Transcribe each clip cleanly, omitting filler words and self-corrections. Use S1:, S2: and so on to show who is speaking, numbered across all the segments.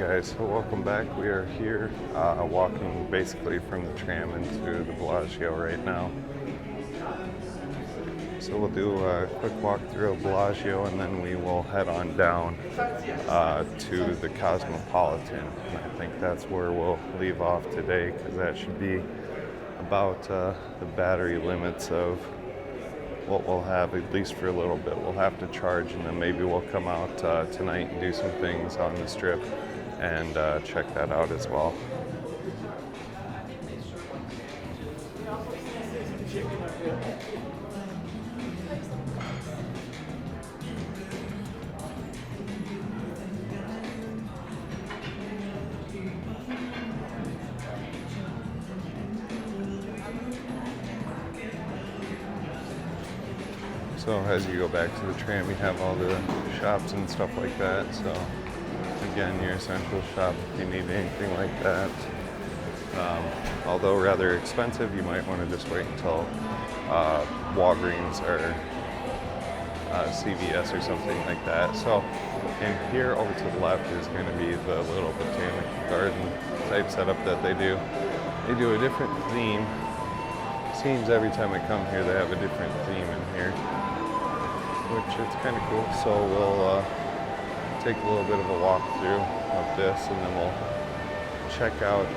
S1: guys, so welcome back. We are here walking basically from the tram into the Bellagio right now. So we'll do a quick walk through Bellagio and then we will head on down to the Cosmopolitan. And I think that's where we'll leave off today because that should be about the battery limits of what we'll have, at least for a little bit. We'll have to charge and then maybe we'll come out tonight and do some things on the strip and check that out as well. So as you go back to the tram, you have all the shops and stuff like that. So again, your essential shop if you need anything like that. Although rather expensive, you might want to just wait until Walgreens or CVS or something like that. So in here over to the left is going to be the little botanical garden type setup that they do. They do a different theme. Seems every time I come here they have a different theme in here, which is kind of cool. So we'll take a little bit of a walk through of this and then we'll check out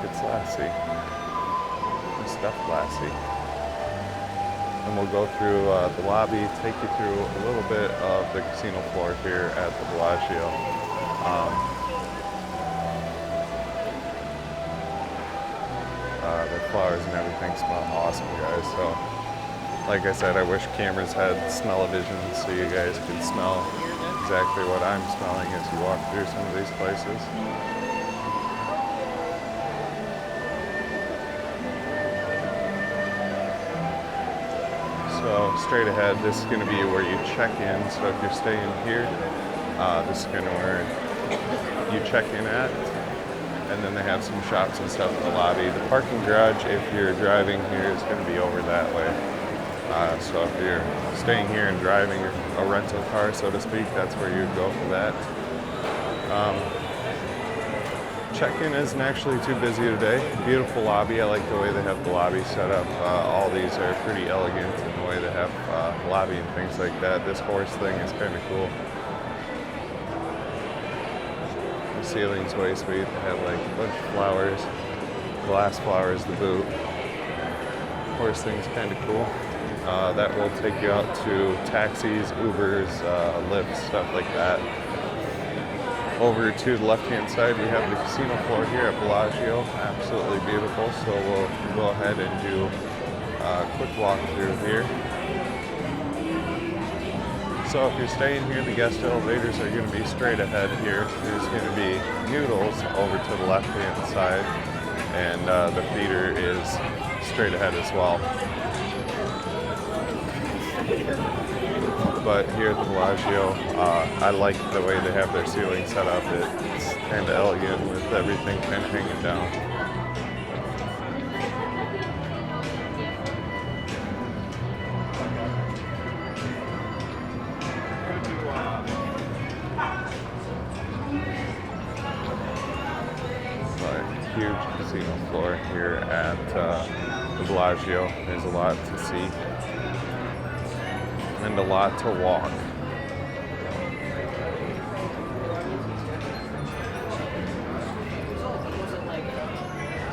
S1: it's Lassie, Steph Lassie. And we'll go through the lobby, take you through a little bit of the casino floor here at the Bellagio. The flowers and everything smell awesome, guys. So like I said, I wish cameras had smell-o-vision so you guys could smell exactly what I'm smelling as you walk through some of these places. So straight ahead, this is going to be where you check in. So if you're staying here, this is kind of where you check in at. And then they have some shops and stuff in the lobby. The parking garage, if you're driving here, is going to be over that way. So if you're staying here and driving a rental car, so to speak, that's where you'd go for that. Check-in isn't actually too busy today. Beautiful lobby. I like the way they have the lobby set up. All these are pretty elegant in the way they have the lobby and things like that. This horse thing is kind of cool. The ceiling's way sweet. They have like a bunch of flowers, glass flowers to boot. Horse thing's kind of cool. That will take you out to taxis, Ubers, Lyfts, stuff like that. Over to the left-hand side, we have the casino floor here at Bellagio. Absolutely beautiful. So we'll go ahead and do a quick walk through here. So if you're staying here, the guest elevators are going to be straight ahead here. There's going to be Noodles over to the left-hand side, and the theater is straight ahead as well. But here at the Bellagio, I like the way they have their ceiling set up. It's kind of elegant with everything kind of hanging down. But huge casino floor here at the Bellagio. There's a lot to see and a lot to walk.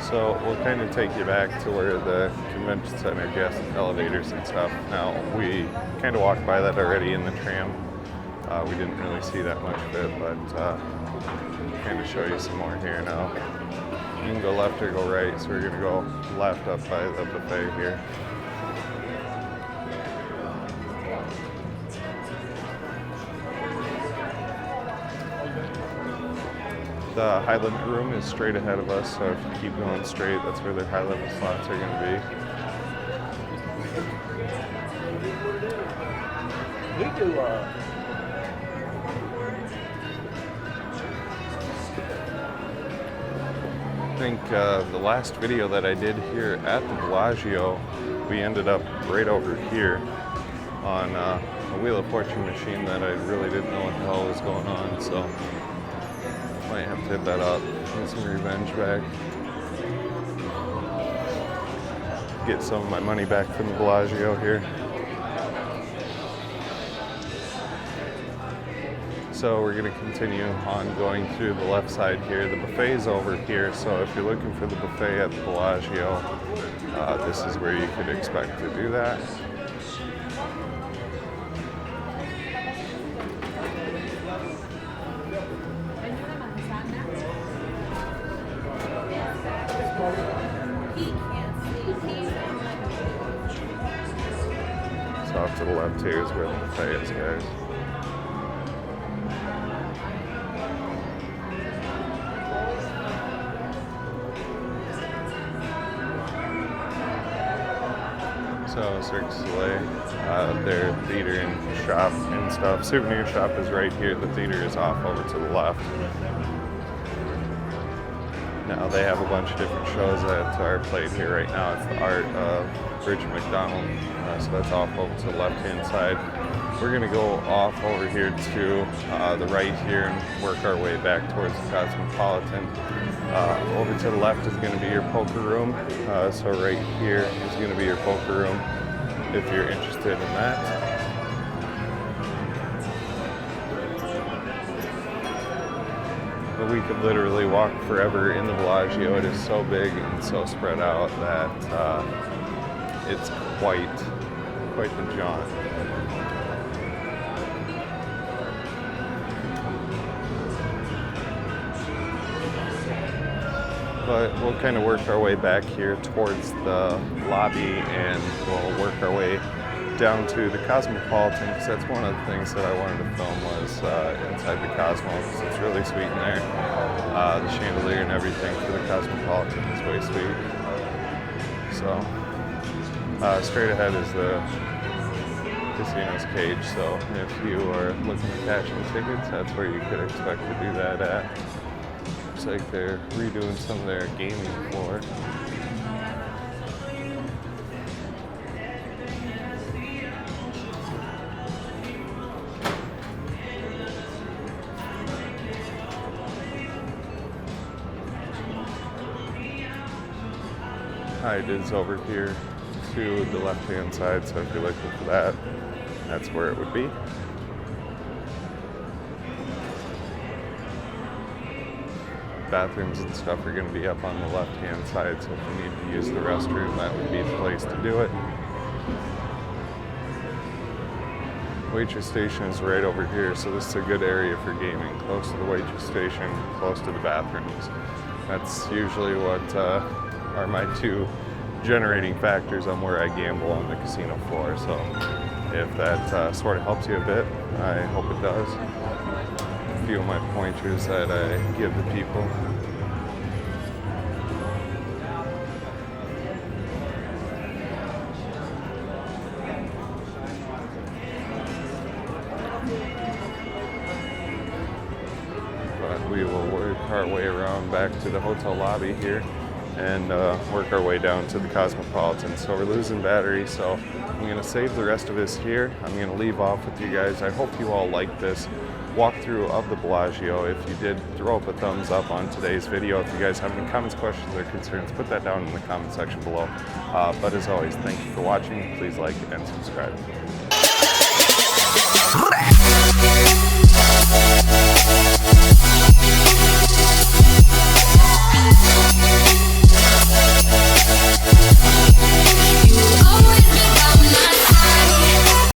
S1: So we'll kind of take you back to where the convention center guest elevators and stuff. Now we kind of walked by that already in the tram. We didn't really see that much of it, but kind of show you some more here now. You can go left or go right, so we're gonna go left up by the buffet here. The high limit room is straight ahead of us, so if you keep going straight, that's where their high limit slots are going to be.
S2: We do
S1: I think the last video that I did here at the Bellagio, we ended up right over here on a Wheel of Fortune machine that I really didn't know what the hell was going on, so might have to hit that up, get some revenge back. Get some of my money back from the Bellagio here. So we're going to continue on going through the left side here. The buffet's over here, so if you're looking for the buffet at the Bellagio, this is where you could expect to do that. So off to the left here is where the buffet is, guys. So Cirque du Soleil, their theater and shop and stuff. Souvenir shop is right here. The theater is off over to the left. Now they have a bunch of different shows that are played here right now. It's the art of Bridget McDonald, so that's off over to the left-hand side. We're gonna go off over here to the right here and work our way back towards the Cosmopolitan. Over to the left is gonna be your poker room. So right here is gonna be your poker room if you're interested in that. But we could literally walk forever in the Bellagio. It is so big and so spread out that it's quite the jaunt. But we'll kind of work our way back here towards the lobby, and we'll work our way down to the Cosmopolitan, because that's one of the things that I wanted to film was inside the Cosmo, because it's really sweet in there. The chandelier and everything for the Cosmopolitan is way sweet. So straight ahead is the casino's cage, so if you are looking to catch some tickets, that's where you could expect to do that at. Looks like they're redoing some of their gaming floor. It is over here to the left-hand side, so if you're looking for that, that's where it would be. Bathrooms and stuff are going to be up on the left-hand side, so if you need to use the restroom, that would be the place to do it. Waitress station is right over here, so this is a good area for gaming, close to the waitress station, close to the bathrooms. That's usually what are my two generating factors on where I gamble on the casino floor. So if that sort of helps you a bit, I hope it does. A few of my pointers that I give the people. But we will work our way around back to the hotel lobby here and work our way down to the Cosmopolitan. So we're losing battery, so I'm going to save the rest of this here. I'm going to leave off with you guys. I hope you all liked this walkthrough of the Bellagio. If you did, throw up a thumbs up on today's video. If you guys have any comments, questions, or concerns, put that down in the comment section below. But as always, thank you for watching. Please like and subscribe.